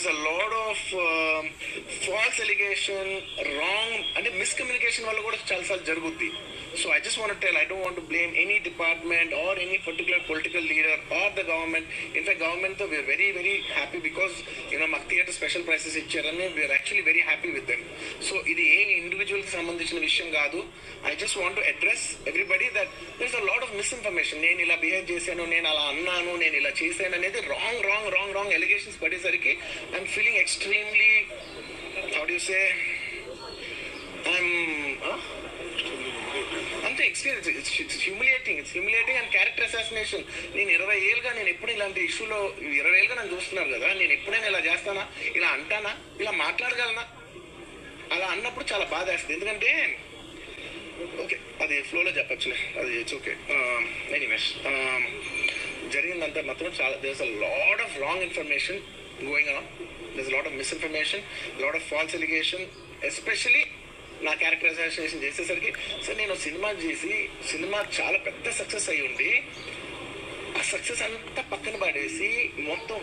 there's a lot of false allegation, wrong అంటే miscommunication వల్ల కూడా చాలాసార్లు జరుగుద్ది. So I just want to tell, I don't want to blame any department or any particular political leader or the government. In fact, government though we are very very happy because మాకు theatre special prices ఇచ్చారని we are actually very happy with them. So ఇది ఏ individual కి సంబంధించిన విషయం కాదు. I just want to address everybody that there's a lot of misinformation. నేను ఇలా behave చేశాను, నేను అలా అన్నాను, నేను ఇలా చేశాను అనేది రాంగ్ ఎలిగేషన్స్ పడేసరికి I'm feeling extremely, how do you say, అంతే experience. It's humiliating and character assassination. నేను 20 ఏళ్ళుగా నేను ఎప్పుడు ఇలాంటి ఇష్యూలో 20 ఏళ్ళుగా నన్ను చూస్తున్నారు కదా, నేను ఎప్పుడైనా ఇలా చేస్తానా, ఇలా అంటానా, ఇలా మాట్లాడగలనా? అలా అన్నప్పుడు చాలా బాధ వేస్తుంది. ఎందుకంటే ఓకే అది ఫ్లోలో చెప్పచ్చులే, అది ఇట్స్ ఓకే. ఎనీవేస్ జరిగిందంతా మాత్రం చాలా there's a lot of wrong information going on. There's a lot of misinformation, lot of false allegation. Especially నా క్యారెక్టర్ అసాసినేషన్ చేసేసరికి సార్ నేను సినిమా చేసి సినిమా చాలా పెద్ద సక్సెస్ అయ్యి ఉండి ఆ సక్సెస్ అంతా పక్కన పడేసి మొత్తం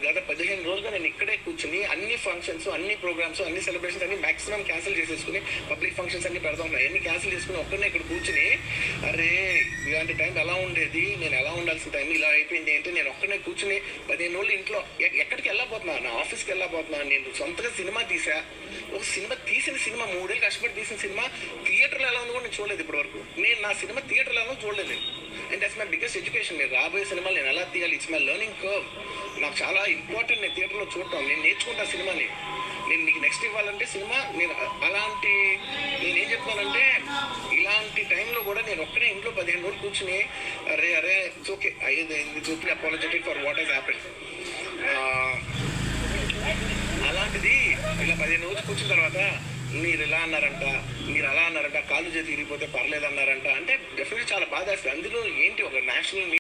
గత 15 రోజులుగా నేను ఇక్కడే కూర్చుని అన్ని ఫంక్షన్స్, అన్ని ప్రోగ్రామ్స్, అన్ని సెలబ్రేషన్స్ అన్ని మాక్సిమం క్యాన్సిల్ చేసేసుకుని పబ్లిక్ ఫంక్షన్స్ అన్ని పెడతా ఉన్నాయి. అన్ని క్యాన్సిల్ చేసుకుని ఒక్కనే ఇక్కడ కూర్చుని అరే ఇలాంటి టైం ఎలా ఉండేది, నేను ఎలా ఉండాల్సిన టైం ఇలా అయిపోయింది అంటే నేను ఒక్కనే కూర్చుని 15 రోజులు ఇంట్లో ఎక్కడికి వెళ్ళబోతున్నా, నా ఆఫీస్కి వెళ్ళబోతున్నా. నేను సొంతగా సినిమా తీసా. ఒక సినిమా తీసిన సినిమా 3 ఏళ్ళు కష్టపడి తీసిన సినిమా థియేటర్లో ఎలా ఉంది కూడా నేను చూడలేదు ఇప్పటి వరకు. నేను నా సినిమా థియేటర్లో ఎలా చూడలేదు. And that's my biggest education. నేను రాబోయే సినిమాలు నేను ఎలా తీయాలి, ఇట్స్ మై లెర్నింగ్ కర్వ్. నాకు చాలా ఇంపార్టెంట్ నేను థియేటర్లో చూడటం. నేను నేర్చుకుంటా సినిమాని. నేను నీకు నెక్స్ట్ ఇవ్వాలంటే సినిమా నేను అలాంటి నేనేం చెప్తానంటే ఇలాంటి టైంలో కూడా నేను ఒక్కడే ఇంట్లో 15 రోజులు కూర్చుని అరే ఇట్స్ ఓకే అయ్యేది it's okay apologetic for what he's happened. అలాంటిది ఇలా 15 రోజులు కూర్చున్న తర్వాత మీరు ఇలా అన్నారంట, మీరు అలా అన్నారంట, కాళ్ళు చేతి ఇరిగిపోతే పర్లేదు అన్నారంట అంటే డెఫినెట్గా చాలా బాధ వేస్తుంది. అందులో ఏంటి ఒక నేషనల్